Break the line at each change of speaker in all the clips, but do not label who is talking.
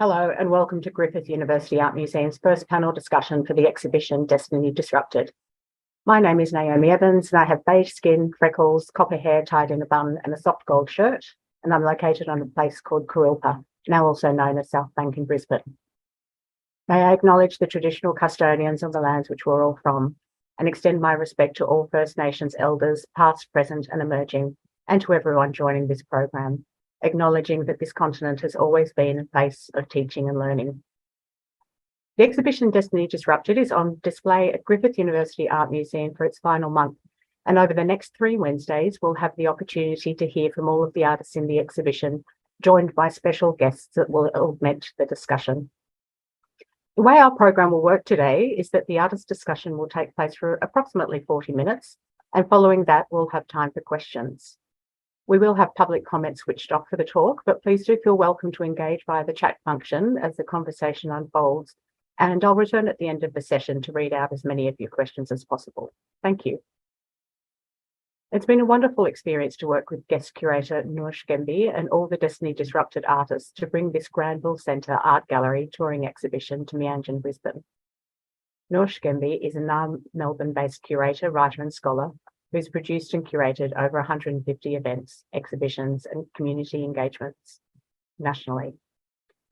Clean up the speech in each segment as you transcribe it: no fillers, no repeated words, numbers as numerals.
Hello and welcome to Griffith University Art Museum's first panel discussion for the exhibition Destiny Disrupted. My name is Naomi Evans and I have beige skin, freckles, copper hair tied in a bun and a soft gold shirt, and I'm located on a place called Kurilpa, now also known as South Bank in Brisbane. May I acknowledge the traditional custodians of the lands which we're all from and extend my respect to all First Nations elders, past, present and emerging, and to everyone joining this program, acknowledging that this continent has always been a place of teaching and learning. The exhibition Destiny Disrupted is on display at Griffith University Art Museum for its final month, and over the next 3 Wednesdays, we'll have the opportunity to hear from all of the artists in the exhibition, joined by special guests that will augment the discussion. The way our program will work today is that the artist discussion will take place for approximately 40 minutes, and following that, we'll have time for questions. We will have public comments switched off for the talk, but please do feel welcome to engage via the chat function as the conversation unfolds. And I'll return at the end of the session to read out as many of your questions as possible. Thank you. It's been a wonderful experience to work with guest curator Shkembi and all the Destiny Disrupted artists to bring this Granville Centre Art Gallery touring exhibition to Meanjin, Brisbane. Shkembi is a Melbourne-based curator, writer and scholar who's produced and curated over 150 events, exhibitions and community engagements nationally.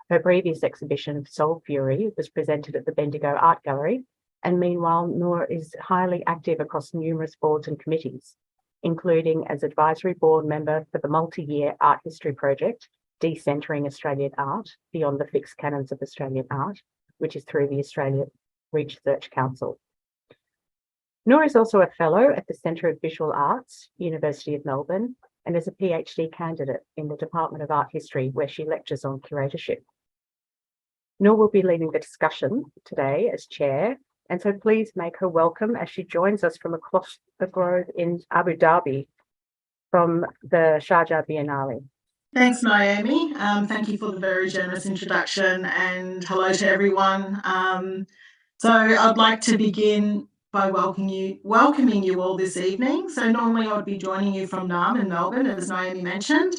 Her previous exhibition, Soul Fury, was presented at the Bendigo Art Gallery, and meanwhile, Noor is highly active across numerous boards and committees, including as advisory board member for the multi-year art history project, Decentering Australian Art, Beyond the Fixed Canons of Australian Art, which is through the Australian Research Council. Noor is also a fellow at the Centre of Visual Arts, University of Melbourne, and is a PhD candidate in the Department of Art History, where she lectures on curatorship. Noor will be leading the discussion today as chair, and so please make her welcome as she joins us from across the globe in Abu Dhabi from the Sharjah Biennale.
Thanks, Naomi. Thank you for the very generous introduction, and hello to everyone. So I'd like to begin by welcoming you all this evening. So normally I would be joining you from Naarm in Melbourne, as Naomi mentioned,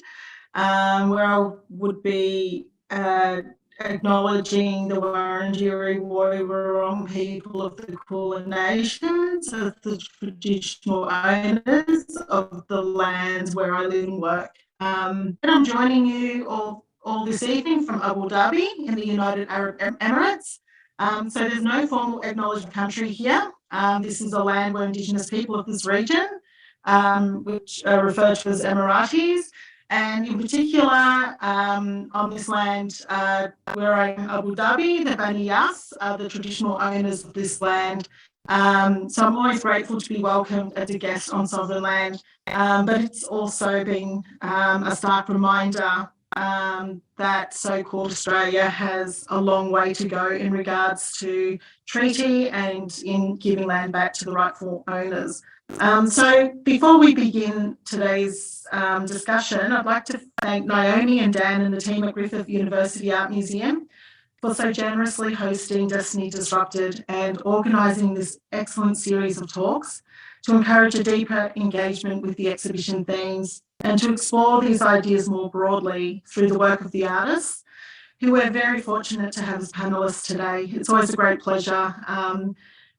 where I would be acknowledging the Wurundjeri Woi-wurrung people of the Kulin Nations as the traditional owners of the lands where I live and work. And I'm joining you all this evening from Abu Dhabi in the United Arab Emirates. So there's no formal acknowledged country here. This is a land where Indigenous people of this region, which are referred to as Emiratis, and in particular on this land where I'm in Abu Dhabi, the Bani Yas are the traditional owners of this land. So I'm always grateful to be welcomed as a guest on sovereign land, but it's also been a stark reminder that so-called Australia has a long way to go in regards to treaty and in giving land back to the rightful owners. So before we begin today's discussion, I'd like to thank Naomi and Dan and the team at Griffith University Art Museum for so generously hosting Destiny Disrupted and organising this excellent series of talks to encourage a deeper engagement with the exhibition themes and to explore these ideas more broadly through the work of the artists, who we're very fortunate to have as panellists today. It's always a great pleasure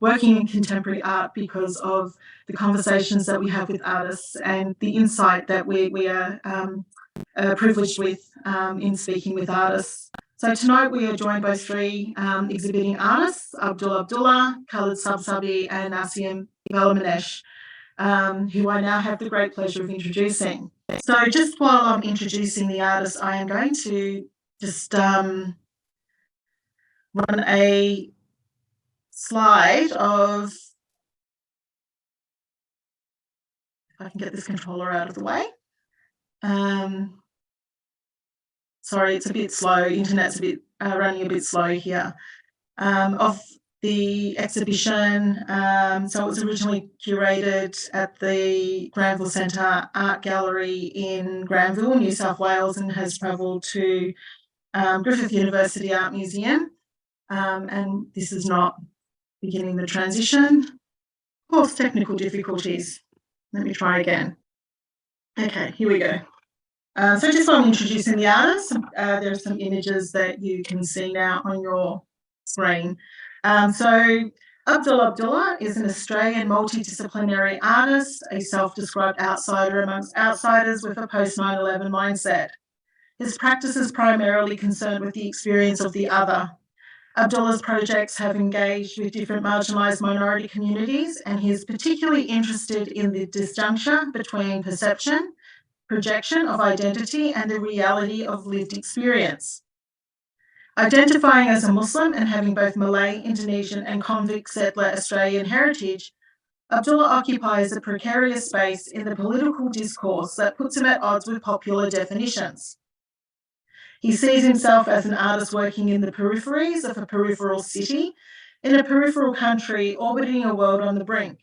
working in contemporary art because of the conversations that we have with artists and the insight that we are privileged with in speaking with artists. So tonight we are joined by 3 exhibiting artists, Abdullah, Khaled, Sabsabi and Nassiem, Valamanesh, who I now have the great pleasure of introducing. So just while I'm introducing the artists, I am going to just run a slide of, if I can get this controller out of the way. Sorry, it's a bit slow. Internet's a bit running a bit slow here. Of the exhibition, so it was originally curated at the Granville Centre Art Gallery in Granville, New South Wales, and has travelled to Griffith University Art Museum. And this is not beginning the transition. Of course, technical difficulties. Let me try again. Okay, here we go. So just while I'm introducing the artists, there are some images that you can see now on your screen. So Abdullah is an Australian multidisciplinary artist, a self-described outsider amongst outsiders with a post-9/11 mindset. His practice is primarily concerned with the experience of the other. Abdullah's projects have engaged with different marginalised minority communities, and he is particularly interested in the disjuncture between perception, projection of identity, and the reality of lived experience. Identifying as a Muslim and having both Malay, Indonesian, and convict settler Australian heritage, Abdullah occupies a precarious space in the political discourse that puts him at odds with popular definitions. He sees himself as an artist working in the peripheries of a peripheral city, in a peripheral country orbiting a world on the brink.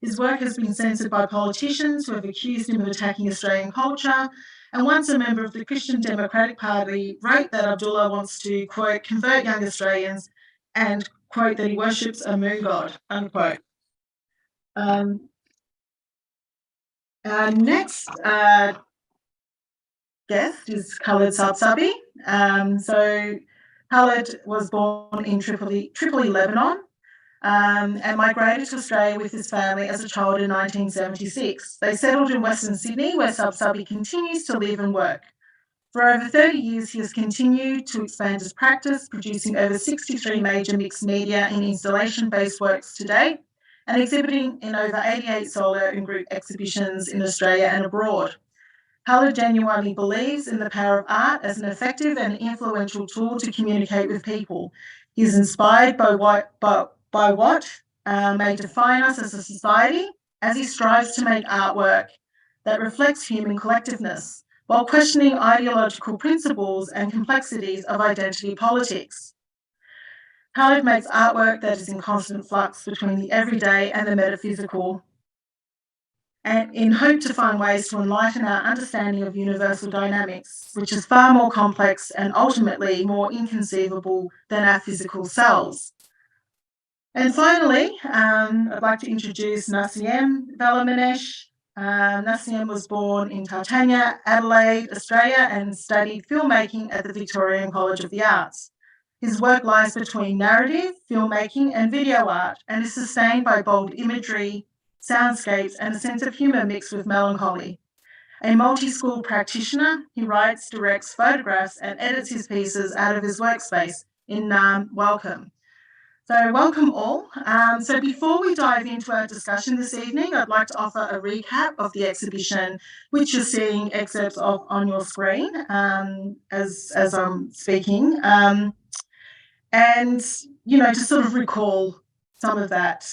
His work has been censored by politicians who have accused him of attacking Australian culture, and once a member of the Christian Democratic Party wrote that Abdullah wants to, quote, convert young Australians and, quote, that he worships a moon god, unquote. Our next guest is Khaled Sabsabi. So Khaled was born in Tripoli, Lebanon, and migrated to Australia with his family as a child in 1976. They settled in Western Sydney, where Sabsabi continues to live and work. For over 30 years, he has continued to expand his practice, producing over 63 major mixed media and installation-based works to date, and exhibiting in over 88 solo and group exhibitions in Australia and abroad. Khaled genuinely believes in the power of art as an effective and influential tool to communicate with people. He is inspired by what may define us as a society, as he strives to make artwork that reflects human collectiveness, while questioning ideological principles and complexities of identity politics. Khaled makes artwork that is in constant flux between the everyday and the metaphysical, and in hope to find ways to enlighten our understanding of universal dynamics, which is far more complex and ultimately more inconceivable than our physical selves. And finally, I'd like to introduce Nassiem Valamanesh. Nassiem was born in Tartania, Adelaide, Australia, and studied filmmaking at the Victorian College of the Arts. His work lies between narrative, filmmaking, and video art, and is sustained by bold imagery, soundscapes, and a sense of humour mixed with melancholy. A multi-school practitioner, he writes, directs, photographs, and edits his pieces out of his workspace in Welcome. So welcome all. So before we dive into our discussion this evening, I'd like to offer a recap of the exhibition, which you're seeing excerpts of on your screen as I'm speaking. And, you know, to sort of recall some of that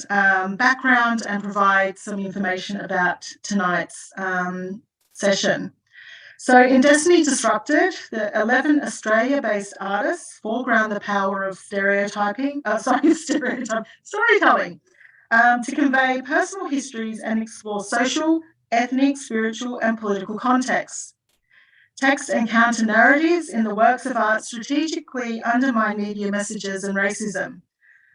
background and provide some information about tonight's session. So in Destiny Disrupted, the 11 Australia-based artists foreground the power of storytelling to convey personal histories and explore social, ethnic, spiritual, and political contexts. Text and counter narratives in the works of art strategically undermine media messages and racism.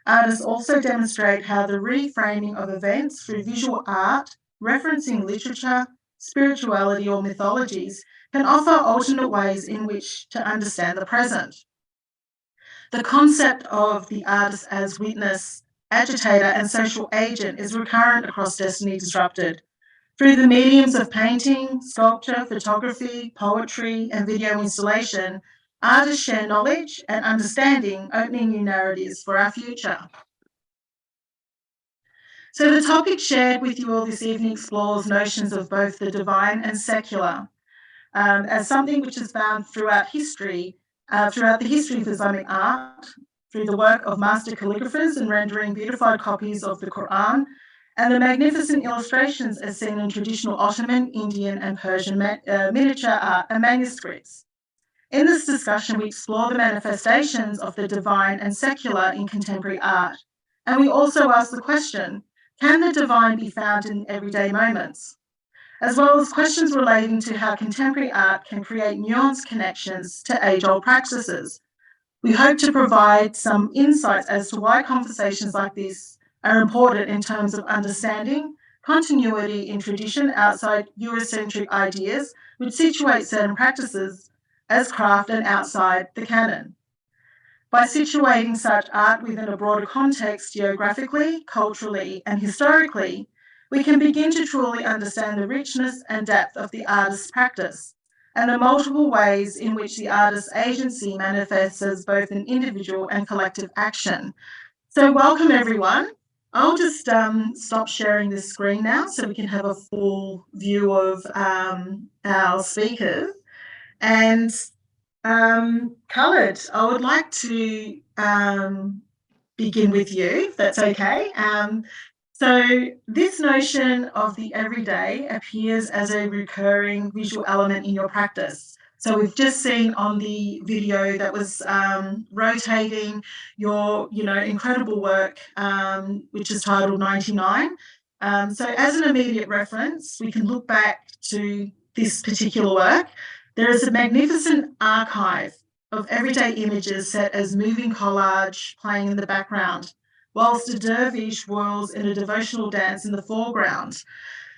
Artists also demonstrate how the reframing of events through visual art, referencing literature, spirituality, or mythologies, can offer alternate ways in which to understand the present. The concept of the artist as witness, agitator, and social agent is recurrent across Destiny Disrupted. Through the mediums of painting, sculpture, photography, poetry, and video installation, artists share knowledge and understanding, opening new narratives for our future. So the topic shared with you all this evening explores notions of both the divine and secular as something which is found throughout the history of Islamic art, through the work of master calligraphers in rendering beautified copies of the Qu'ran, and the magnificent illustrations as seen in traditional Ottoman, Indian, and Persian miniature art and manuscripts. In this discussion, we explore the manifestations of the divine and secular in contemporary art, and we also ask the question, can the divine be found in everyday moments? As well as questions relating to how contemporary art can create nuanced connections to age-old practices. We hope to provide some insights as to why conversations like this are important in terms of understanding continuity in tradition outside Eurocentric ideas, which situate certain practices as craft and outside the canon. By situating such art within a broader context geographically, culturally, and historically, we can begin to truly understand the richness and depth of the artist's practice and the multiple ways in which the artist's agency manifests as both an individual and collective action. So welcome everyone. I'll just stop sharing this screen now so we can have a full view of our speakers. And Khaled, I would like to begin with you, if that's okay. So this notion of the everyday appears as a recurring visual element in your practice. So we've just seen on the video that was rotating your, incredible work, which is titled 99. So as an immediate reference, we can look back to this particular work. There is a magnificent archive of everyday images set as moving collage playing in the background, whilst a dervish whirls in a devotional dance in the foreground.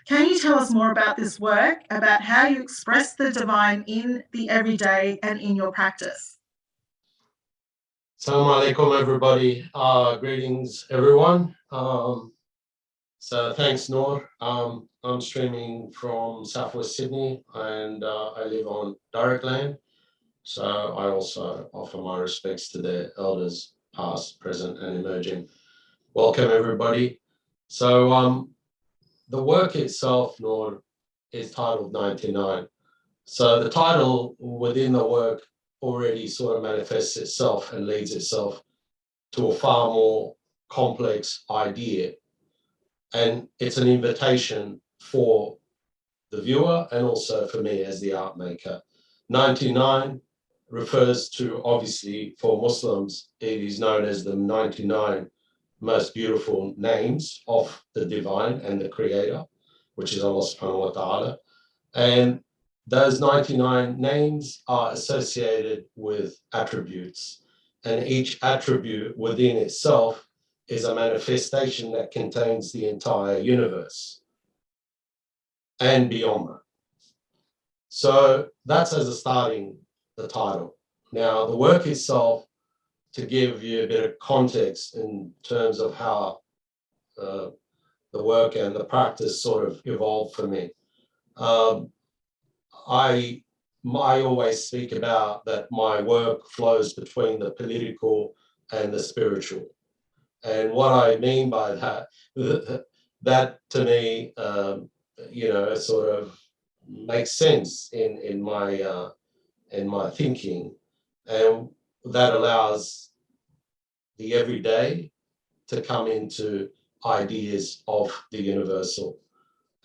Can you tell us more about this work, about how you express the divine in the everyday and in your practice?
Assalamu alaikum, everybody. Greetings, everyone. So thanks, Noor. I'm streaming from Southwest Sydney, and I live on direct land. So I also offer my respects to their elders, past, present, and emerging. Welcome, everybody. So the work itself, Noor, is titled 99. So the title within the work already sort of manifests itself and leads itself to a far more complex idea. And it's an invitation for the viewer and also for me as the art maker. 99 refers to, obviously, for Muslims, it is known as the 99 most beautiful names of the divine and the creator, which is Allah subhanahu wa ta'ala. And those 99 names are associated with attributes, and each attribute within itself is a manifestation that contains the entire universe and beyond that. So that's as a starting the title. Now, the work itself, to give you a bit of context in terms of how the work and the practice sort of evolved for me. I always speak about that my work flows between the political and the spiritual. And what I mean by that, that to me, sort of makes sense in my thinking, and that allows the everyday to come into ideas of the universal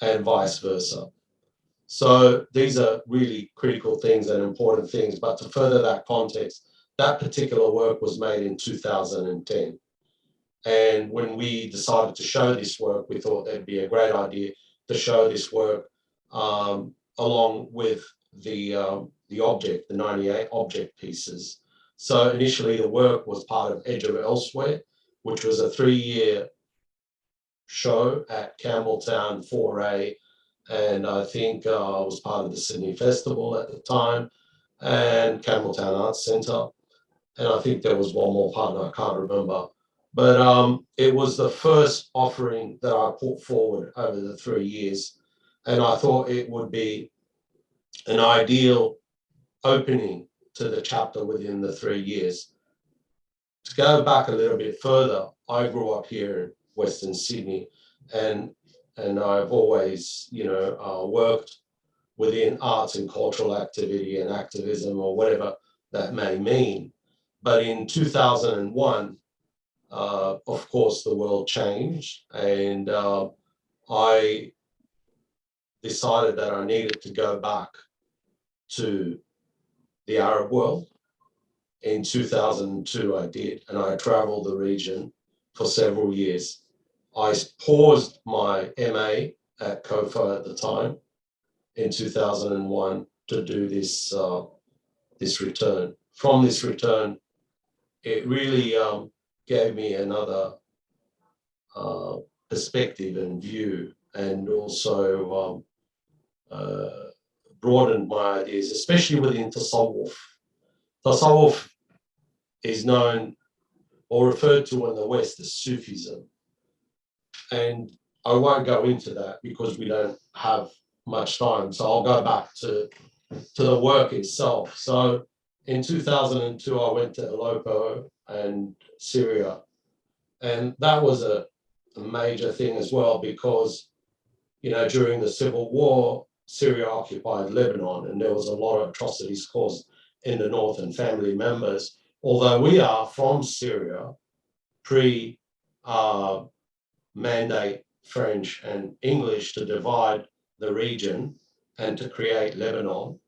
and vice versa. So these are really critical things and important things. But to further that context, that particular work was made in 2010. And when we decided to show this work, we thought that'd be a great idea to show this work along with the object, the 98 object pieces. So initially the work was part of Edge of Elsewhere, which was a 3-year show at Campbelltown 4A. And I think I was part of the Sydney Festival at the time and Campbelltown Arts Centre. And I think there was one more partner, I can't remember. But it was the first offering that I put forward over the 3 years. And I thought it would be an ideal opening to the chapter within the 3 years. To go back a little bit further, I grew up here in Western Sydney, and I've always, worked within arts and cultural activity and activism or whatever that may mean. But in 2001, of course, the world changed, and I decided that I needed to go back to the Arab world. In 2002, I did, and I traveled the region for several years. I paused my MA at COFA at the time in 2001 to do this return. From this return, it really gave me another perspective and view and also broadened my ideas, especially within Tasawwuf. Tasawwuf is known or referred to in the West as Sufism. And I won't go into that because we don't have much time. So I'll go back to the work itself. So in 2002, I went to Aleppo and Syria. And that was a major thing as well because, you know, during the civil war, Syria occupied Lebanon and there was a lot of atrocities caused in the north and family members. Although we are from Syria, pre-mandate French and English to divide the region and to create Lebanon,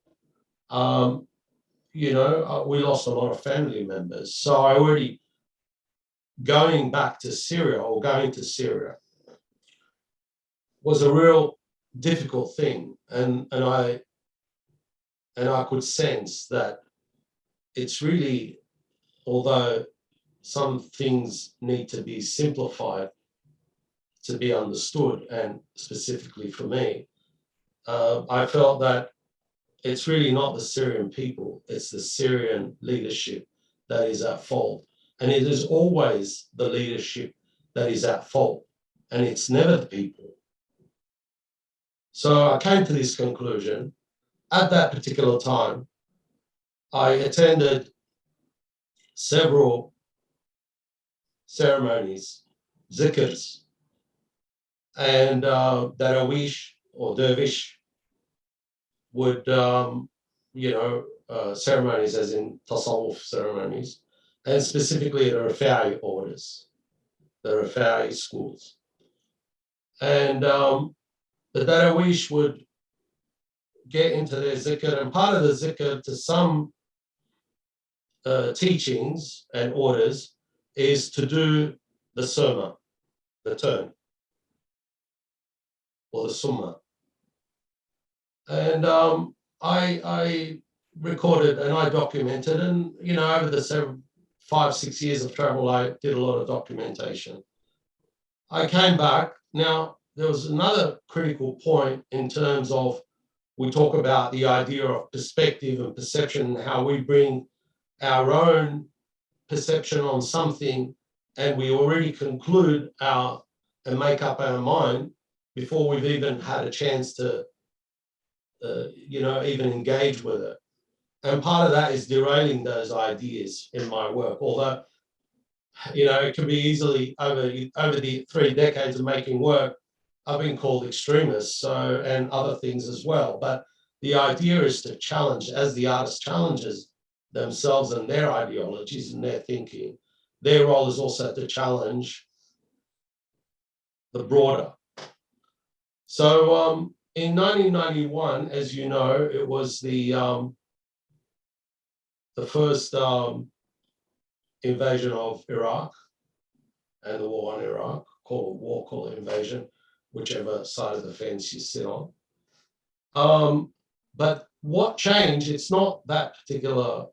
you know, we lost a lot of family members. So I already, going back to Syria or going to Syria was a real difficult thing. And I could sense that it's really, although some things need to be simplified to be understood, and specifically for me, I felt that it's really not the Syrian people, it's the Syrian leadership that is at fault. And it is always the leadership that is at fault, and it's never the people. So I came to this conclusion. At that particular time, I attended several ceremonies, zikrs, and Darawish or Dervish would, you know, ceremonies as in Tasawwuf ceremonies, and specifically the Rafa'i orders, the Rafa'i schools. And the Darawish would get into their zikr, and part of the zikr to some teachings and orders is to do the surma, the turn, or the summa. And I recorded and I documented, and you know, over the 5-6 years of travel, I did a lot of documentation. I came back. Now, there was another critical point in terms of, we talk about the idea of perspective and perception, how we bring our own perception on something and we already conclude and make up our mind before we've even had a chance to, you know, even engage with it. And part of that is derailing those ideas in my work, although, you know, it can be easily over the 3 decades of making work, I've been called extremist, so, and other things as well. But the idea is to challenge, as the artist challenges themselves and their ideologies and their thinking, their role is also to challenge the broader. So in 1991, as you know, it was the first invasion of Iraq and the war on Iraq, call it war, call it invasion, whichever side of the fence you sit on. But what changed, it's not that particular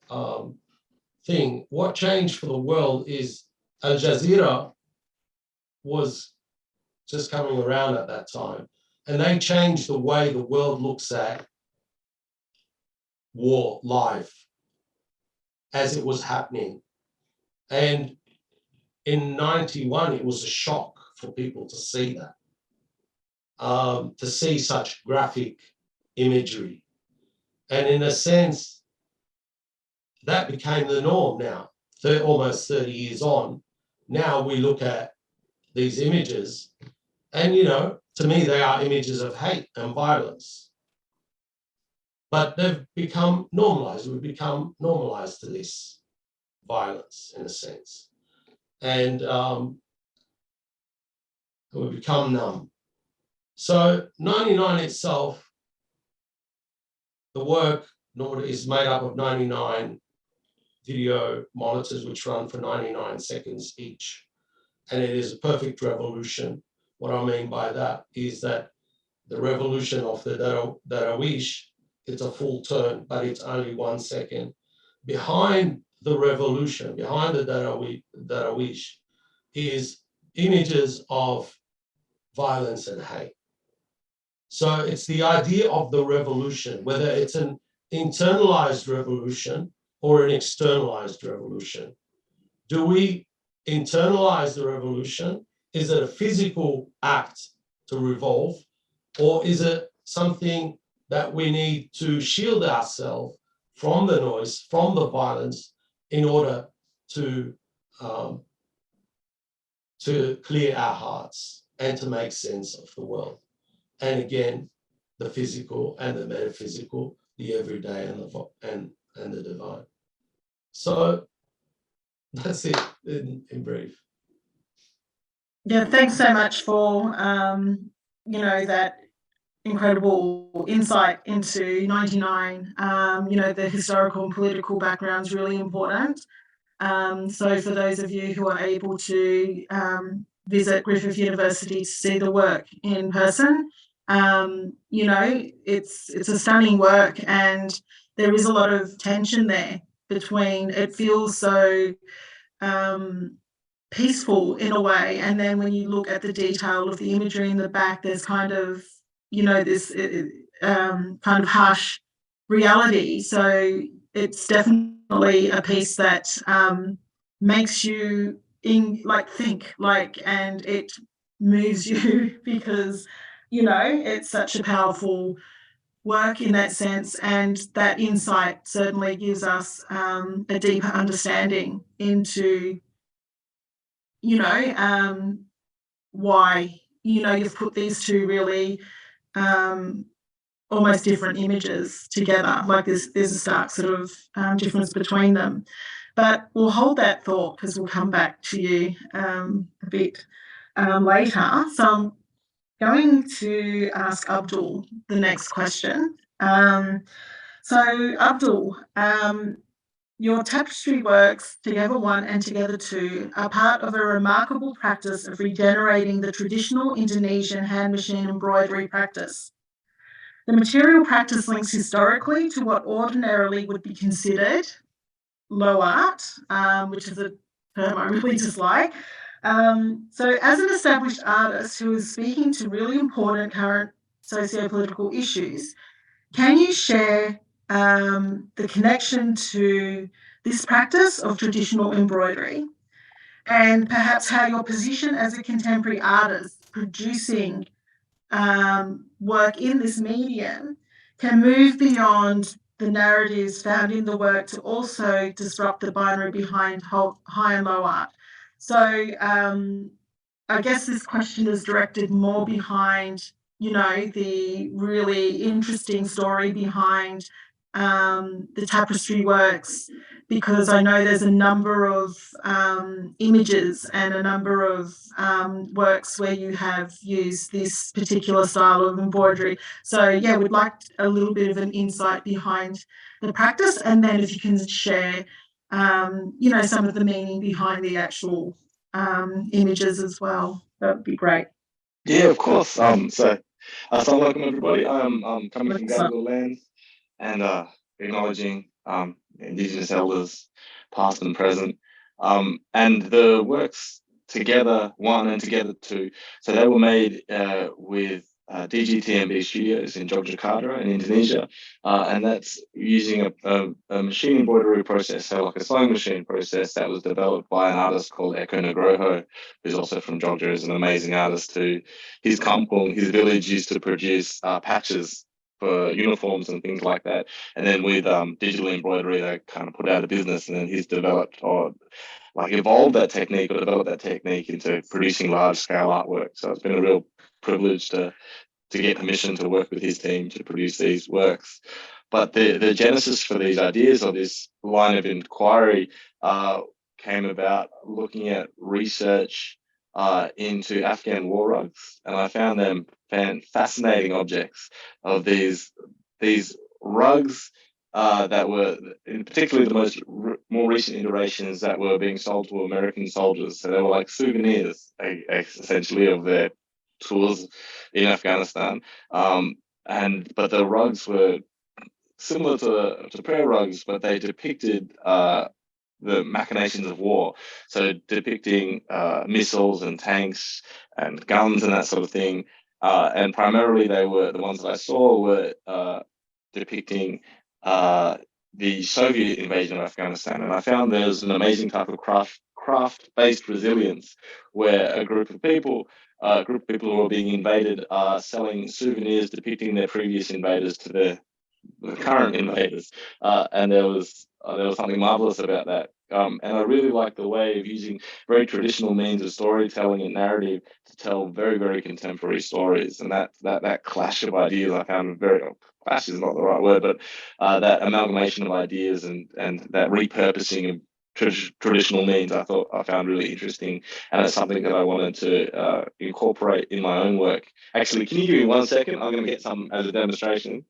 thing. What changed for the world is Al Jazeera was just coming around at that time. And they changed the way the world looks at war live as it was happening. And in 91, it was a shock for people to see that, to see such graphic imagery. And in a sense, that became the norm now, almost 30 years on. Now we look at these images and, you know, to me, they are images of hate and violence. But they've become normalized. We've become normalized to this violence in a sense. And we've become numb. So 99 itself, the work is made up of 99 video monitors which run for 99 seconds each. And it is a perfect revolution. What I mean by that is that the revolution of the Darawish, it's a full turn, but it's only 1 second. Behind the revolution, behind the Darawish, is images of violence and hate. So it's the idea of the revolution, whether it's an internalized revolution or an externalized revolution. Do we internalize the revolution? Is it a physical act to revolve, or is it something that we need to shield ourselves from the noise, from the violence, in order to clear our hearts and to make sense of the world? And again, the physical and the metaphysical, the everyday and the divine. So that's it in brief.
Yeah, thanks so much for that incredible insight into 99. The historical and political background is really important. So for those of you who are able to visit Griffith University to see the work in person, it's a stunning work, and there is a lot of tension there between, it feels so peaceful in a way, and then when you look at the detail of the imagery in the back, there's kind of this kind of harsh reality. So it's definitely a piece that makes you think, and it moves you because it's such a powerful work in that sense, and that insight certainly gives us a deeper understanding into why you've put these two really almost different images together. Like there's a stark sort of difference between them. But we'll hold that thought because we'll come back to you a bit later. So I'm going to ask Abdul the next question. So Abdul, your tapestry works, Together 1 and Together 2, are part of a remarkable practice of regenerating the traditional Indonesian hand machine embroidery practice. The material practice links historically to what ordinarily would be considered low art, which is a term I really dislike. So as an established artist who is speaking to really important current socio-political issues, can you share the connection to this practice of traditional embroidery, and perhaps how your position as a contemporary artist producing work in this medium can move beyond the narratives found in the work to also disrupt the binary behind high and low art? So I guess this question is directed more behind the really interesting story behind the tapestry works, because I know there's a number of images and a number of works where you have used this particular style of embroidery. So yeah, we'd like a little bit of an insight behind the practice, and then if you can share some of the meaning behind the actual images as well, that would be great.
Yeah, of course. So assalamu alaikum everybody. I'm coming from Gadigal lands and acknowledging Indigenous elders, past and present. And the works Together 1 and Together 2, so they were made with DGTMB Studios in Yogyakarta in Indonesia, and that's using a machine embroidery process, so like a sewing machine process that was developed by an artist called Eko Nugroho, who's also from Jogja, is an amazing artist who, his kampung, his village used to produce patches for uniforms and things like that. And then with digital embroidery, they kind of put out a business, and then he's developed or evolved that technique or developed that technique into producing large scale artwork. So it's been a real privilege to get permission to work with his team to produce these works. But the genesis for these ideas or this line of inquiry came about looking at research into Afghan war rugs, and I found them fascinating objects of these rugs that were, in particularly the more recent iterations that were being sold to American soldiers. So they were like souvenirs, essentially, of their tours in Afghanistan. But the rugs were similar to prayer rugs, but they depicted the machinations of war. So depicting missiles and tanks and guns and that sort of thing. And primarily the ones that I saw were depicting the Soviet invasion of Afghanistan. And I found there's an amazing type of craft-based resilience where a group of people who are being invaded are selling souvenirs depicting their previous invaders to the current invaders. And there was something marvelous about that. And I really like the way of using very traditional means of storytelling and narrative to tell very, very contemporary stories. And that clash of ideas I found clash is not the right word, but that amalgamation of ideas and that repurposing of traditional means I found really interesting, and it's something that I wanted to incorporate in my own work. Actually, can you give me 1 second? I'm going to get some as a demonstration.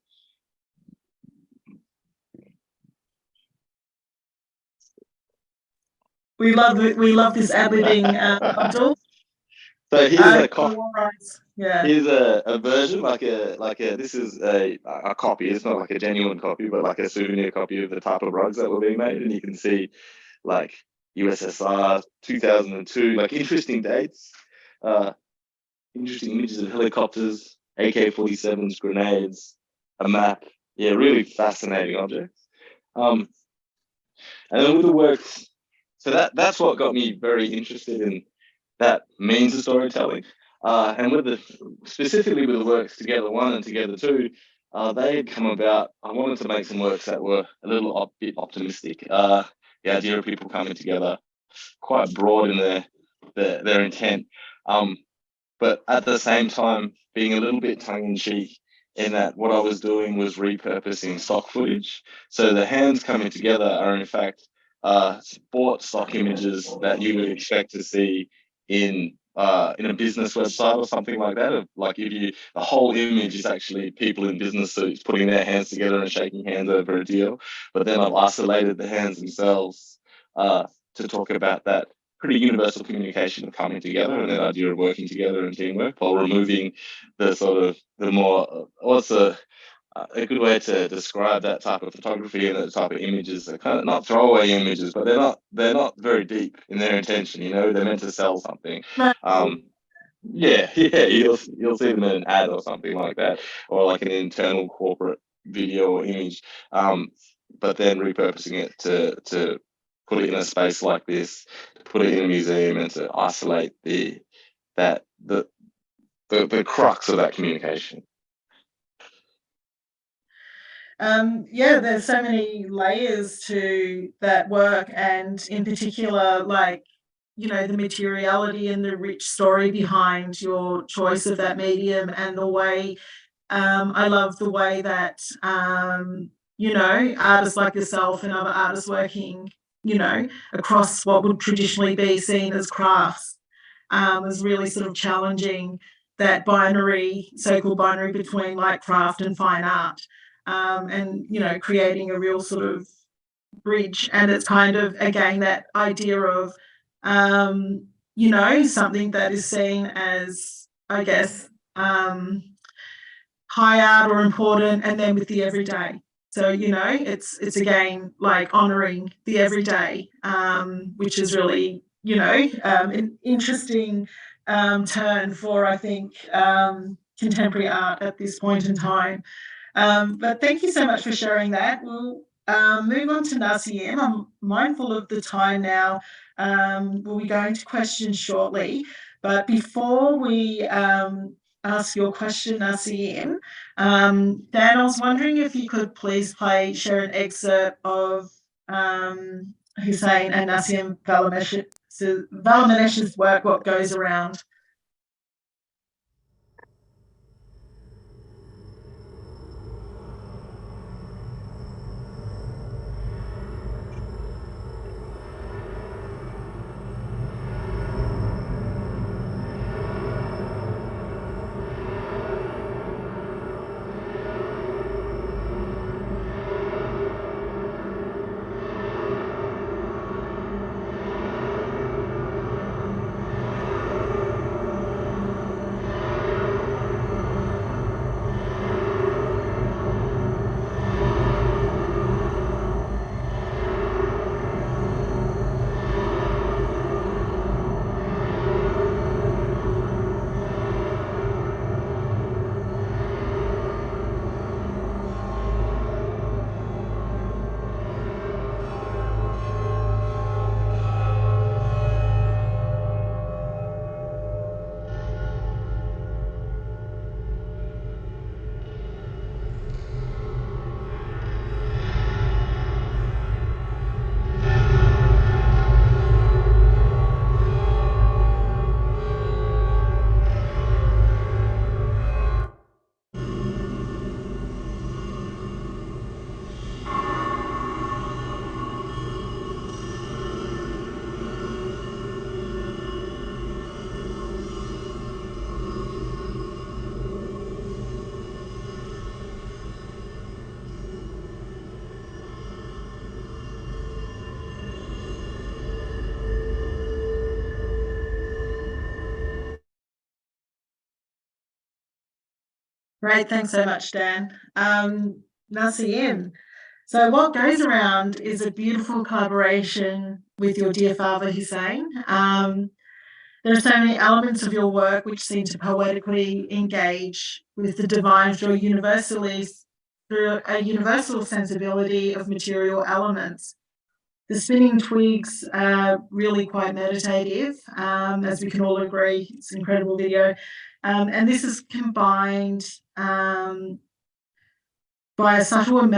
We love this ad-libbing, Abdul.
So here's
Here's
a version, this is a copy. It's not like a genuine copy, but like a souvenir copy of the type of rugs that were being made. And you can see like USSR 2002, like interesting dates, interesting images of helicopters, AK-47s, grenades, a map. Yeah, really fascinating objects. And then with the works, so that's what got me very interested in that means of storytelling. And specifically with the works Together 1 and Together 2, they had come about. I wanted to make some works that were a little bit optimistic. The idea of people coming together, quite broad in their intent, but at the same time being a little bit tongue in cheek. In that, what I was doing was repurposing stock footage. So the hands coming together are in fact sport stock images that you would expect to see in a business website or something like that. The whole image is actually people in business suits putting their hands together and shaking hands over a deal. But then I've isolated the hands themselves to talk about that pretty universal communication of coming together and that idea of working together and teamwork, while removing the sort of the more what's a good way to describe that type of photography and that type of images. They're kind of not throwaway images, but they're not very deep in their intention. They're meant to sell something. Yeah, you'll see them in an ad or something like that, or like an internal corporate video or image. But then repurposing it to put it in a space like this, to put it in a museum, and to isolate the crux of that communication.
There's so many layers to that work, and in particular, the materiality and the rich story behind your choice of that medium, and the way I love the way that artists like yourself and other artists working across what would traditionally be seen as crafts is really sort of challenging that so-called binary between like craft and fine art. And creating a real sort of bridge. And it's kind of, again, that idea of something that is seen as, I guess, high art or important, and then with the everyday. So it's again like honoring the everyday, which is really an interesting turn for, I think, contemporary art at this point in time. But thank you so much for sharing that. We'll move on to Nassiem. I'm mindful of the time now. We'll be going to questions shortly. But before we ask your question, Nassiem, Dan, I was wondering if you could please share an excerpt of Hussein and Nassiem Valamanesh's work, What Goes Around. Great, thanks so much, Dan. Nassiem, so what goes around is a beautiful collaboration with your dear father, Hussein. There are so many elements of your work which seem to poetically engage with the divine through a universal sensibility of material elements. The spinning twigs are really quite meditative, as we can all agree. It's an incredible video. And this is combined by a subtle and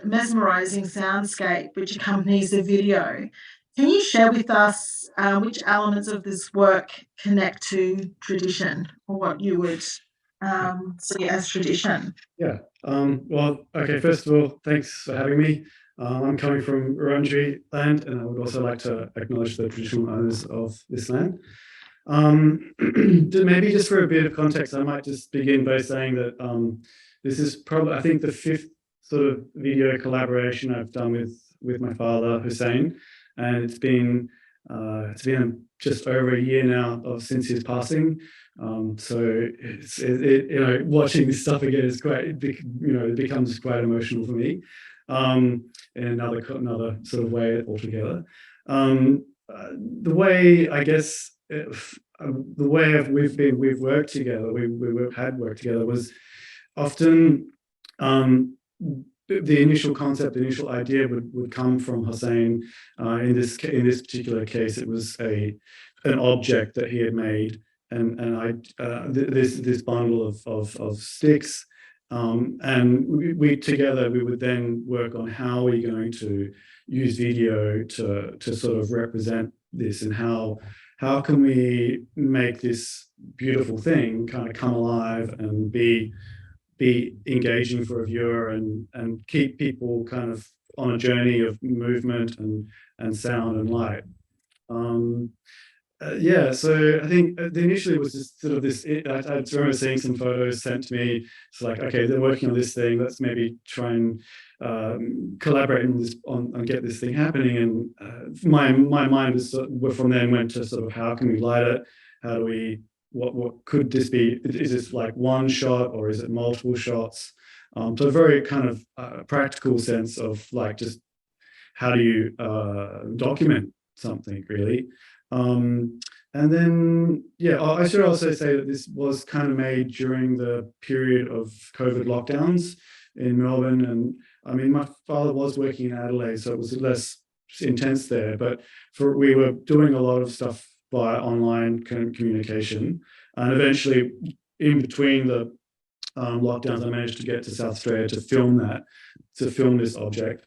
mesmerizing soundscape which accompanies the video. Can you share with us which elements of this work connect to tradition, or what you would see as tradition?
Yeah. Well, okay, first of all, thanks for having me. I'm coming from Wurundjeri land, and I would also like to acknowledge the traditional owners of this land. Maybe just for a bit of context, I might just begin by saying that this is probably, I think, the fifth sort of video collaboration I've done with my father, Hussein, and it's been just over a year now since his passing. So watching this stuff again is it becomes quite emotional for me, in another sort of way altogether. The way, I guess, the way we've worked together, we had worked together was often the initial concept, the initial idea would come from Hussein. In this particular case, it was an object that he had made, and this bundle of sticks, and we together we would then work on how we're going to use video to sort of represent this, and how can we make this beautiful thing kind of come alive and be engaging for a viewer, and keep people kind of on a journey of movement and sound and light. Yeah, so I think initially it was just sort of this, I remember seeing some photos sent to me. It's like, okay, they're working on this thing, let's maybe try and collaborate on this, and get this thing happening. And my mind was from then went to sort of, how can we light it? How do we, what could this be? Is this like one shot, or is it multiple shots? So a very kind of practical sense of like, just how do you document something, really? And then, yeah, I should also say that this was kind of made during the period of COVID lockdowns in Melbourne. And I mean, my father was working in Adelaide, so it was less intense there, but we were doing a lot of stuff via online communication. And eventually, in between the lockdowns, I managed to get to South Australia to film this object.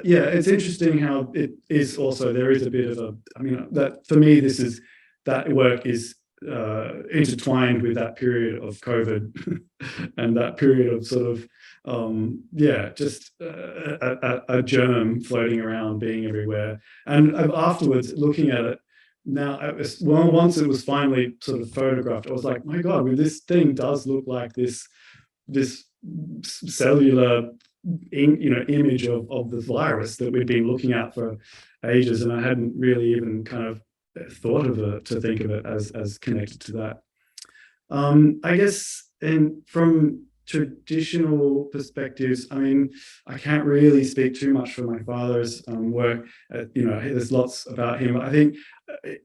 Yeah, it's interesting how it is also, there is a bit of a, I mean, that for me, that work is intertwined with that period of COVID and that period of sort of, yeah, just a germ floating around, being everywhere. And afterwards, looking at it, now, once it was finally sort of photographed, I was like, my God, I mean, this thing does look like this cellular image of the virus that we've been looking at for ages, and I hadn't really even kind of thought of it, to think of it as connected to that. I guess, and from traditional perspectives, I mean, I can't really speak too much for my father's work. There's lots about him. I think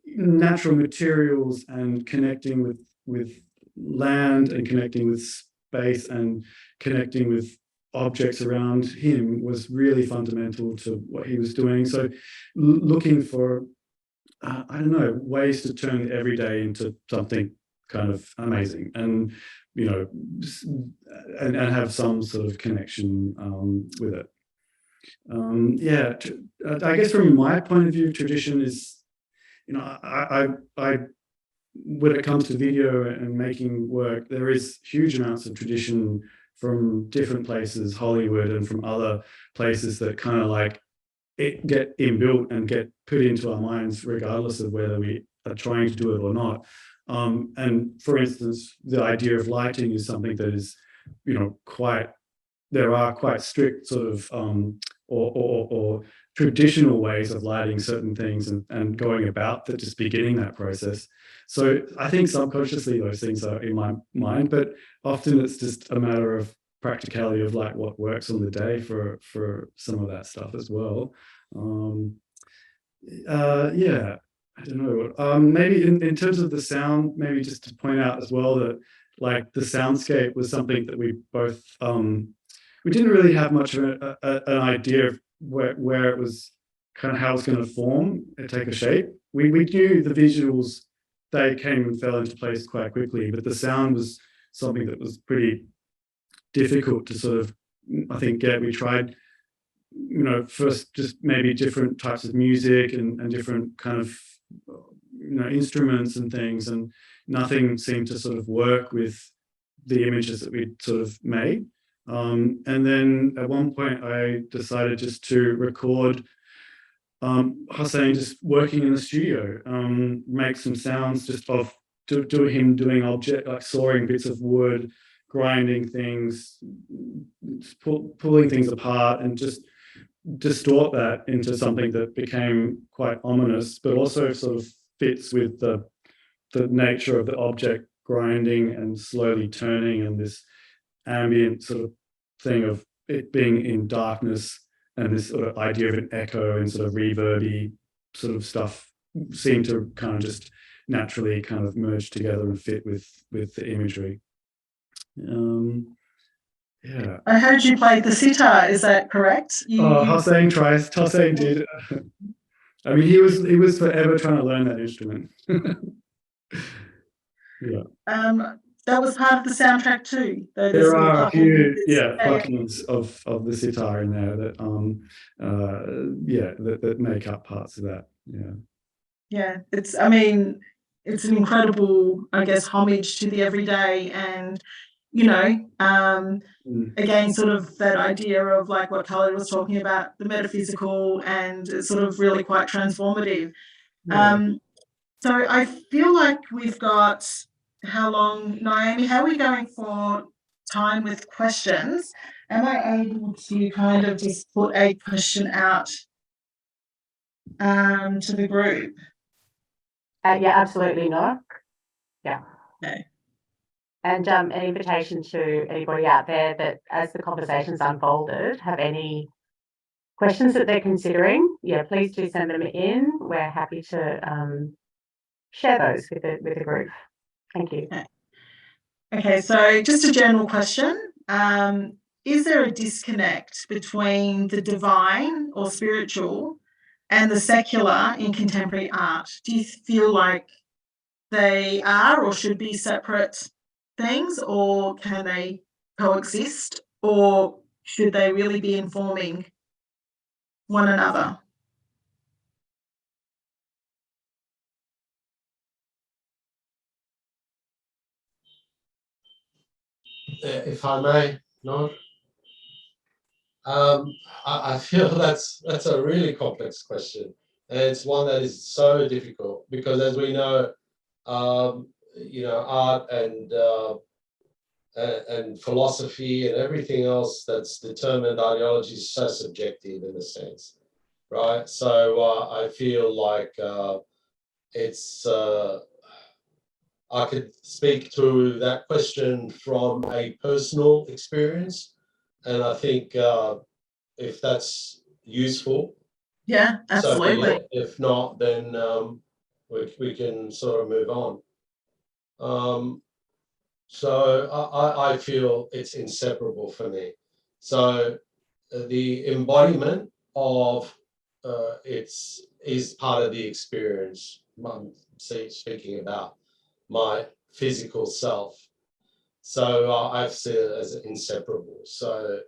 natural materials and connecting with land and connecting with space and connecting with objects around him was really fundamental to what he was doing. So looking for, I don't know, ways to turn the everyday into something kind of amazing, and and have some sort of connection with it. Yeah, I guess from my point of view, tradition is, I when it comes to video and making work, there is huge amounts of tradition from different places, Hollywood and from other places, that kind of like get inbuilt and get put into our minds regardless of whether we are trying to do it or not. And for instance, the idea of lighting is something that is, there are quite strict sort of or traditional ways of lighting certain things and going about that, just beginning that process. So I think subconsciously those things are in my mind, but often it's just a matter of practicality of like what works on the day for some of that stuff as well. Yeah, I don't know. Maybe in terms of the sound, maybe just to point out as well that like the soundscape was something that we both we didn't really have much of an idea of where it was kind of how it's going to form and take a shape. We knew the visuals, they came and fell into place quite quickly, but the sound was something that was pretty difficult to sort of, I think, get. We tried, you know, first just maybe different types of music and different kind of, you know, instruments and things, and nothing seemed to sort of work with the images that we'd sort of made. And then at one point I decided just to record Hussein just working in the studio, make some sounds just of him doing object, like sawing bits of wood, grinding things, pulling things apart, and just distort that into something that became quite ominous, but also sort of fits with the nature of the object grinding and slowly turning, and this ambient sort of thing of it being in darkness, and this sort of idea of an echo and sort of reverby sort of stuff seemed to kind of just naturally kind of merge together and fit with the imagery. Yeah.
I heard you played the sitar. Is that correct?
Hussein did. I mean, he was forever trying to learn that instrument. Yeah.
That was part of the soundtrack too.
There are a few, pluckings of the sitar in there that that make up parts of that. Yeah.
Yeah, I mean, it's an incredible, I guess, homage to the everyday, and you know, again, sort of that idea of like what Khaled was talking about, the metaphysical, and it's sort of really quite transformative.
Yeah.
So I feel like we've got, how long, Naomi, how are we going for time with questions? Am I able to kind of just put a question out to the group?
Yeah, absolutely not. Yeah.
Okay.
And an invitation to anybody out there that, as the conversation's unfolded, have any questions that they're considering, please do send them in. We're happy to share those with the group. Thank you.
Okay, so just a general question. Is there a disconnect between the divine or spiritual and the secular in contemporary art? Do you feel like they are or should be separate things, or can they coexist, or should they really be informing one another?
If I may, no. I feel that's a really complex question, and it's one that is so difficult because, as we know, art and philosophy and everything else that's determined ideology is so subjective in a sense, right? So I feel like it's. I could speak to that question from a personal experience, and I think if that's useful,
yeah, absolutely.
So if not, then we can sort of move on. So I feel it's inseparable for me. So the embodiment of is part of the experience. I'm speaking about my physical self. So I see it as inseparable. So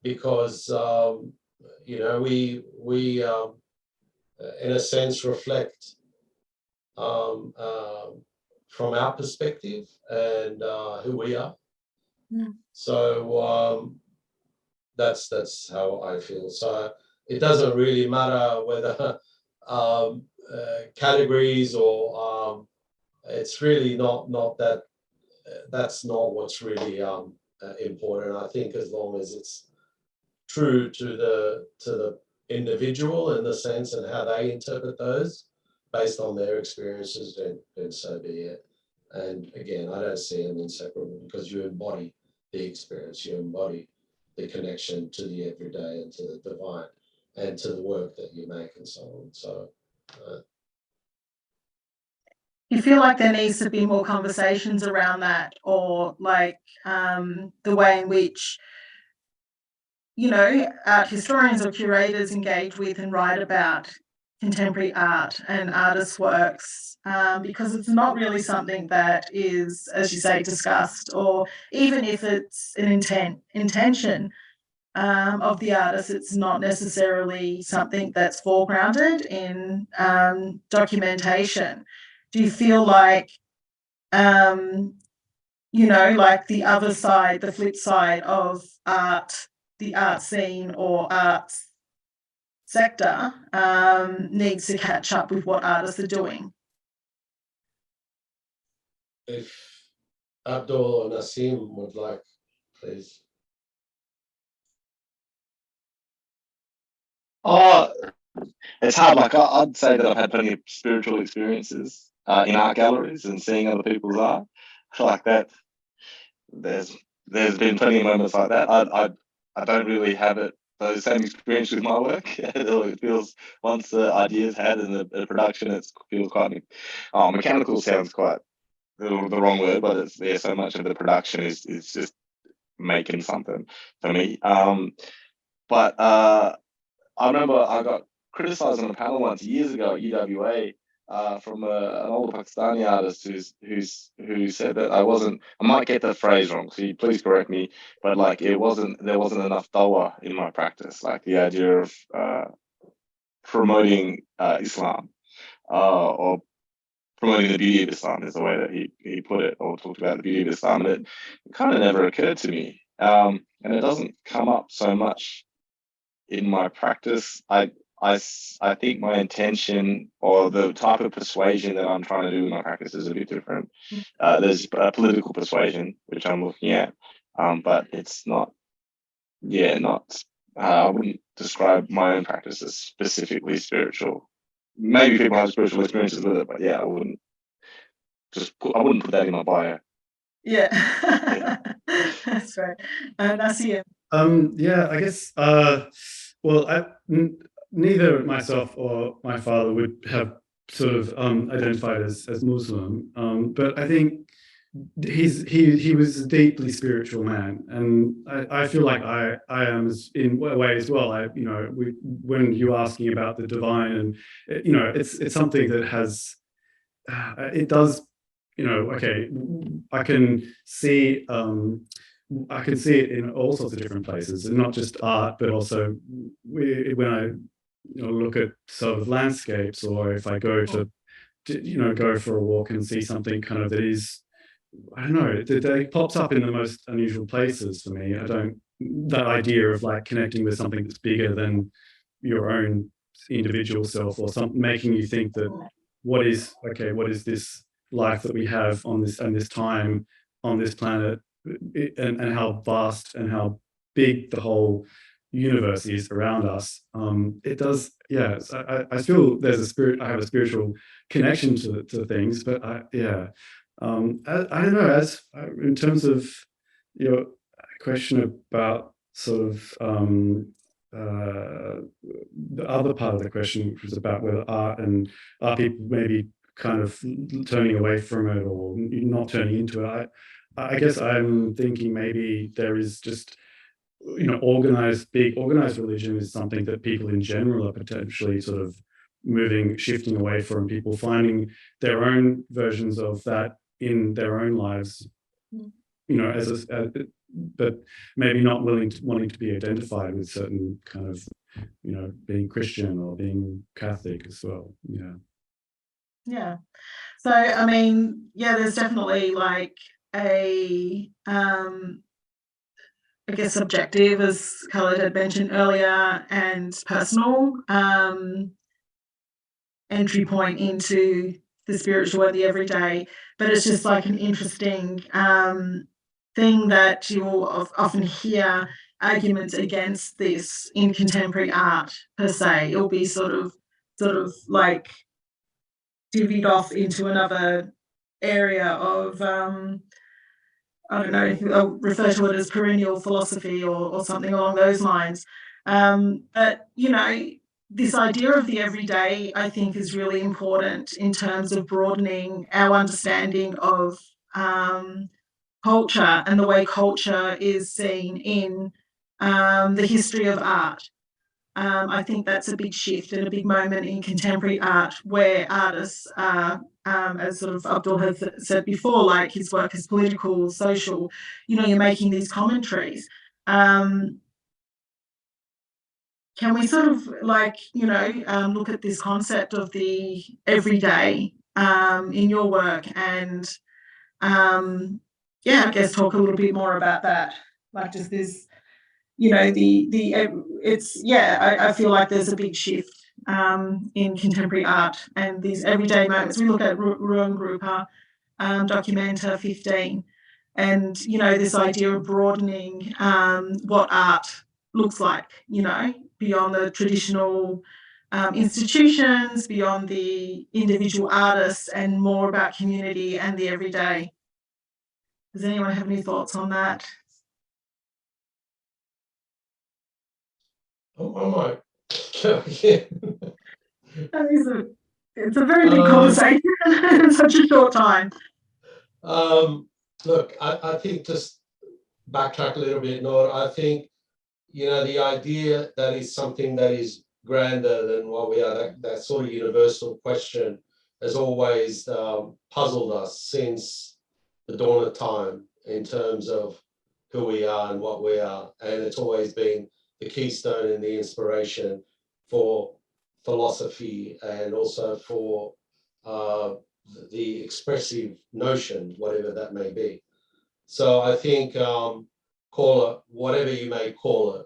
because we in a sense reflect from our perspective and who we are.
Mm.
So that's how I feel. So it doesn't really matter whether categories or it's really not that. That's not what's really important. I think as long as it's true to the individual in the sense and how they interpret those based on their experiences, then so be it. And again, I don't see them inseparable because you embody the experience, you embody the connection to the everyday and to the divine and to the work that you make and so on. So
you feel like there needs to be more conversations around that, or like the way in which, you know, art historians or curators engage with and write about contemporary art and artists' works, because it's not really something that is, as you say, discussed, or even if it's an intention of the artist, it's not necessarily something that's foregrounded in documentation. Do you feel like, you know, like the other side, the flip side of art, the art scene or arts sector needs to catch up with what artists are doing?
if Abdul or Nassiem would like, please.
Oh, it's hard. Like I'd say that I've had plenty of spiritual experiences in art galleries and seeing other people's art. I feel like that. There's been plenty of moments like that. I don't really have those same experiences with my work. It feels, once the idea's had and the production, it feels quite mechanical. Sounds quite the wrong word, but it's there. So much of the production is just making something for me. But I remember I got criticised on a panel once years ago at UWA from an older Pakistani artist who said that I might get the phrase wrong, so please correct me, but like there wasn't enough dawa in my practice, like the idea of promoting Islam or promoting the beauty of Islam is the way that he put it, or talked about the beauty of Islam, and it kind of never occurred to me, and it doesn't come up so much in my practice. I think my intention or the type of persuasion that I'm trying to do in my practice is a bit different. There's a political persuasion, which I'm looking at, but it's not, I wouldn't describe my own practice as specifically spiritual. Maybe people have spiritual experiences with it, but yeah, I wouldn't put that in my bio.
Yeah, that's right. Nassiem.
Yeah, I guess. Well, neither myself or my father would have sort of identified as Muslim, but I think he was a deeply spiritual man, and I feel like I am in a way as well. When you're asking about the divine, and it's something that has it does. Okay, I can see it in all sorts of different places, and not just art, but also when I look at sort of landscapes, or if I go to go for a walk and see something kind of that is, I don't know, it pops up in the most unusual places for me. That idea of like connecting with something that's bigger than your own individual self, or something making you think that what is this life that we have on this time on this planet, and how vast and how big the whole universe is around us. It does, yeah. I feel I have a spiritual connection to things, but I don't know. In terms of your question about sort of the other part of the question, which was about whether art are people maybe kind of turning away from it or not turning into it. I guess I'm thinking maybe there is just, organized religion is something that people in general are potentially sort of shifting away from, people finding their own versions of that in their own lives, but maybe not wanting to be identified with certain kind of, being Christian or being Catholic as well. Yeah.
Yeah. So, I mean, yeah, there's definitely like a, I guess, subjective, as Khaled had mentioned earlier, and personal entry point into the spiritual and the everyday. But it's just like an interesting thing that you'll often hear arguments against this in contemporary art per se. It'll be sort of like divvied off into another area of I don't know, I'll refer to it as perennial philosophy or something along those lines. But you know, this idea of the everyday, I think, is really important in terms of broadening our understanding of culture and the way culture is seen in the history of art. I think that's a big shift and a big moment in contemporary art where artists are, as sort of Abdul has said before, like his work is political, social, you know, you're making these commentaries. Can we sort of like, you know, look at this concept of the everyday in your work and, yeah, I guess talk a little bit more about that, like just this, you know, it's, yeah, I feel like there's a big shift in contemporary art and these everyday moments. We look at Ruang Grupa, Documenta 15, and, you know, this idea of broadening what art looks like, you know, beyond the traditional institutions, beyond the individual artists, and more about community and the everyday. Does anyone have any thoughts on that?
I might go again.
It's a very big conversation in such a short time.
Look, I think just backtrack a little bit, Nor. I think, you know, the idea that is something that is grander than what we are, that sort of universal question has always puzzled us since the dawn of time in terms of who we are and what we are. And it's always been the keystone and the inspiration for philosophy and also for the expressive notion, whatever that may be. So I think call it whatever you may call it,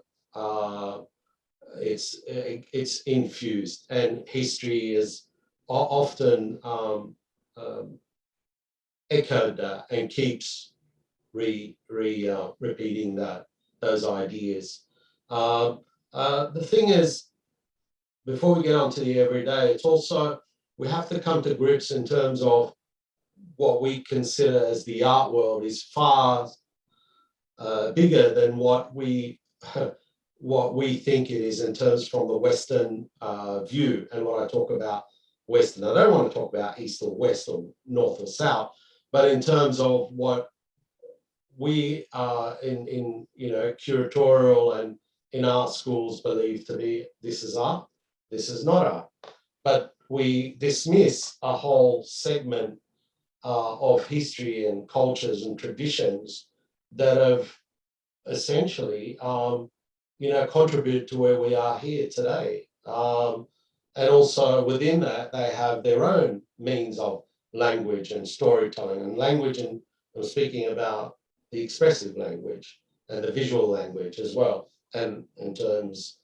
it's infused, and history is often echoed that and keeps repeating those ideas. The thing is, before we get on to the everyday, it's also, we have to come to grips in terms of what we consider as the art world is far bigger than what we think it is in terms from the Western view. And when I talk about Western, I don't want to talk about East or West or North or South, but in terms of what we in you know, curatorial and in art schools believe to be, this is art, this is not art. But we dismiss a whole segment of history and cultures and traditions that have essentially, you know, contributed to where we are here today. And also within that, they have their own means of language and storytelling and language. And I'm speaking about the expressive language and the visual language as well. And in terms,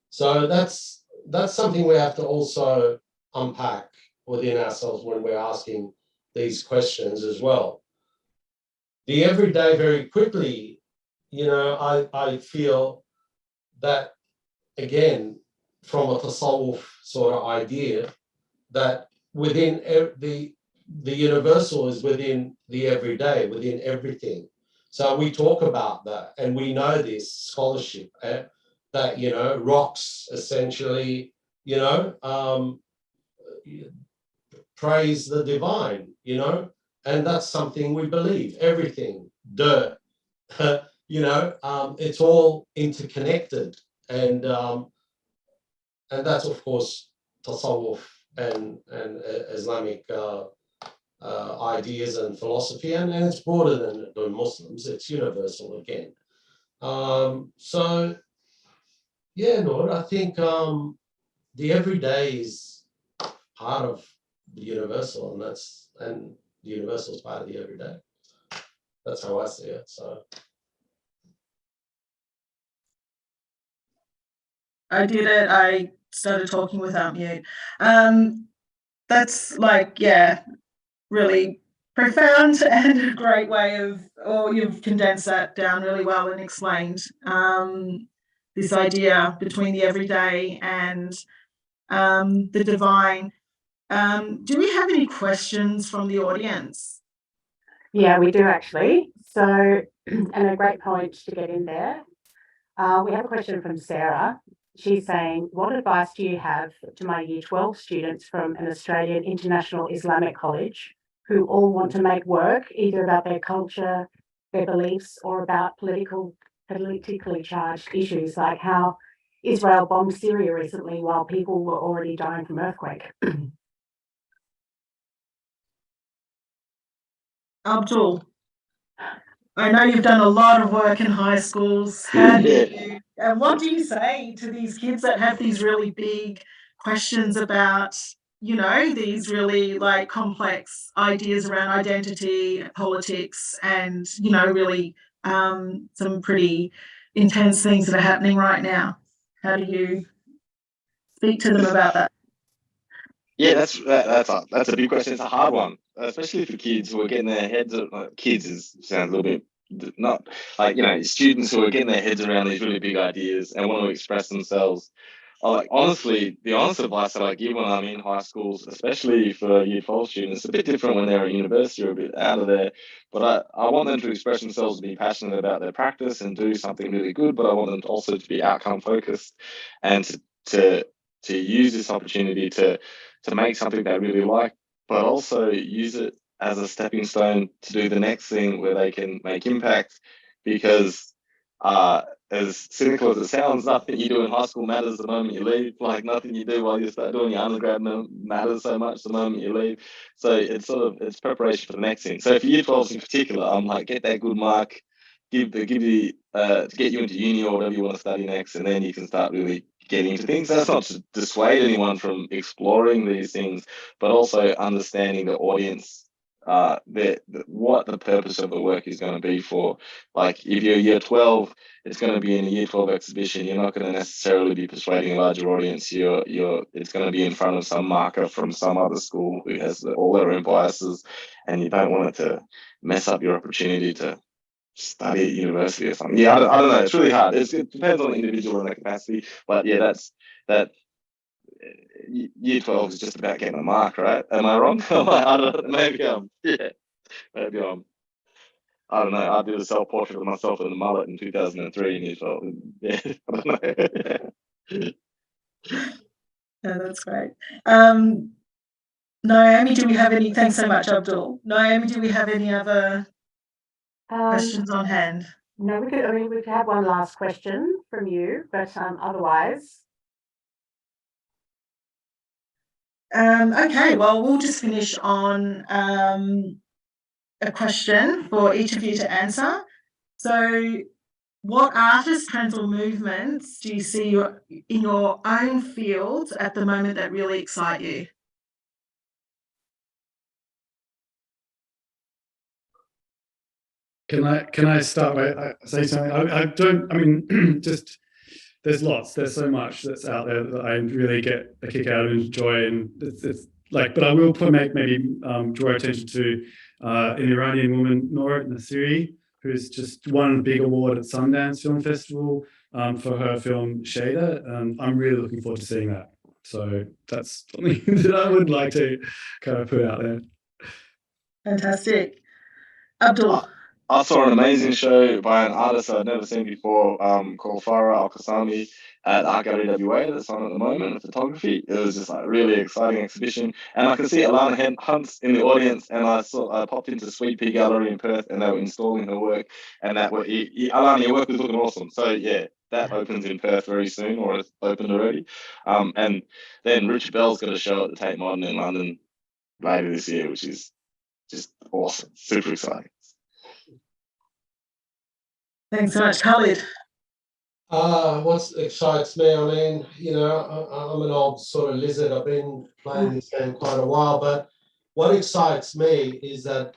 so that's something we have to also unpack within ourselves when we're asking these questions as well. The everyday, very quickly, you know, I feel that, again, from a tasawwuf sort of idea, that within the universal is within the everyday, within everything. So we talk about that, and we know this scholarship that, you know, rocks essentially, you know, praise the divine, you know, and that's something we believe. Everything, dirt, you know, it's all interconnected, and that's of course tasawwuf and Islamic ideas and philosophy, and it's broader than Muslims. It's universal again. So yeah, Nord, I think the everyday is part of the universal, and the universal is part of the everyday. That's how I see it. So
I did it. I started talking without mute. That's like, yeah, really profound and a great way of, or you've condensed that down really well and explained this idea between the everyday and the divine. Do we have any questions from the audience?
Yeah, we do actually. So, and a great point to get in there. We have a question from Sarah. She's saying, what advice do you have to my Year 12 students from an Australian international Islamic college who all want to make work either about their culture, their beliefs, or about politically charged issues like how Israel bombed Syria recently while people were already dying from earthquake?
Abdul, I know you've done a lot of work in high schools. How do you, and what do you say to these kids that have these really big questions about, you know, these really like complex ideas around identity, politics, and, you know, really some pretty intense things that are happening right now? How do you speak to them about that?
Yeah, that's a big question. It's a hard one, especially for kids who are getting their heads. Sounds a little bit not like, you know, students who are getting their heads around these really big ideas and want to express themselves. Like, honestly, the honest advice that I give when I'm in high schools, especially for Year 12 students, it's a bit different when they're at university or a bit out of there. But I want them to express themselves, to be passionate about their practice and do something really good. But I want them also to be outcome focused and to use this opportunity to make something they really like, but also use it as a stepping stone to do the next thing where they can make impact. Because as cynical as it sounds, nothing you do in high school matters the moment you leave. Like, nothing you do while you start doing your undergrad matters so much the moment you leave. So it's preparation for the next thing. So for Year 12s in particular, I'm like, get that good mark, to get you into uni or whatever you want to study next, and then you can start really getting into things. That's not to dissuade anyone from exploring these things, but also understanding the audience, what the purpose of the work is going to be for. Like, if you're Year 12, it's going to be in a Year 12 exhibition. You're not going to necessarily be persuading a larger audience. It's going to be in front of some marker from some other school who has all their own biases, and you don't want it to mess up your opportunity to study at university or something. Yeah, I don't know. It's really hard. It depends on the individual and their capacity. But yeah, that. Year 12 is just about getting a mark, right? Am I wrong? I don't know. Maybe I don't know. I did a self-portrait of myself in a mullet in 2003 in Year 12. Yeah, I don't know.
Yeah, that's great. Naomi, do we have any? Thanks so much, Abdul. Naomi, do we have any other questions on hand?
No, we could have one last question from you, but otherwise.
Okay, well, we'll just finish on a question for each of you to answer. So, what artists, trends, or movements do you see in your own field at the moment that really excite you?
Can I start by saying something? I don't. I mean, just there's lots. There's so much that's out there that I really get a kick out of and enjoy, and it's like. But I will maybe draw attention to an Iranian woman, Noura Nassiri, who's just won a big award at Sundance Film Festival for her film Shader, and I'm really looking forward to seeing that. So that's something that I would like to kind of put out there.
Fantastic. Abdul.
I saw an amazing show by an artist I'd never seen before, called Farah Al-Qassami at Art Gallery WA that's on at the moment, photography. It was just like a really exciting exhibition. And I could see Alana Hunt's in the audience, and I popped into Sweet Pea Gallery in Perth, and they were installing her work. And Alana, your work was looking awesome. So yeah, that opens in Perth very soon, or it's opened already. And then Richard Bell's got a show at the Tate Modern in London later this year, which is just awesome, super exciting.
Thanks so much, Khaled.
What excites me, I mean, you know, I'm an old sort of lizard. I've been playing this game quite a while, but what excites me is that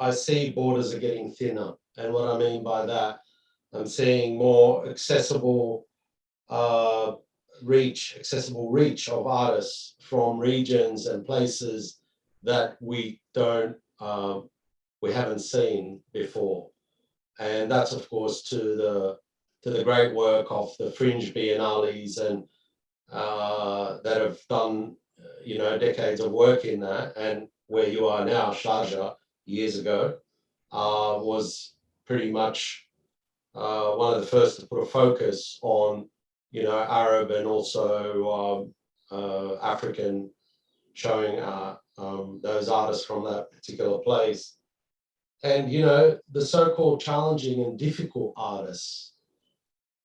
I see borders are getting thinner. And what I mean by that, I'm seeing more accessible reach of artists from regions and places that we don't we haven't seen before. And that's, of course, to the great work of the fringe biennales and that have done, decades of work in that. And where you are now, Sharjah, years ago, was pretty much one of the first to put a focus on, Arab and also African, showing those artists from that particular place. And, the so-called challenging and difficult artists,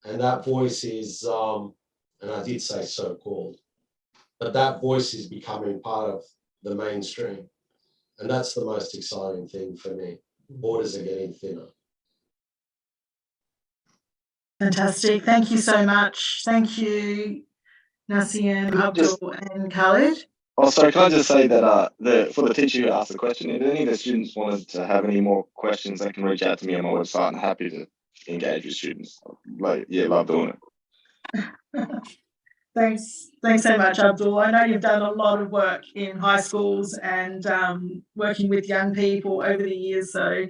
and that voice is, and I did say so-called, but that voice is becoming part of the mainstream. And that's the most exciting thing for me. Borders are getting thinner.
Fantastic. Thank you so much. Thank you, Nassiem, Abdul and Khaled.
Oh, sorry, can I just say that for the teacher who asked the question, if any of the students wanted to have any more questions, they can reach out to me on my website. I'm happy to engage with students. Love doing it.
Thanks so much, Abdul. I know you've done a lot of work in high schools and working with young people over the years. So,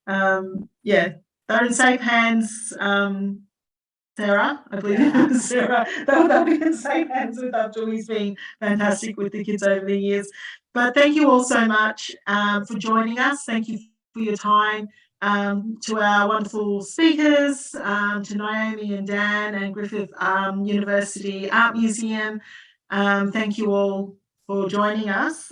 they're in safe hands. Sarah, I believe it was Sarah. They'll be in safe hands with Abdul. He's been fantastic with the kids over the years. But thank you all so much for joining us. Thank you for your time. To our wonderful speakers, to Naomi and Dan and Griffith University Art Museum. Thank you all for joining us.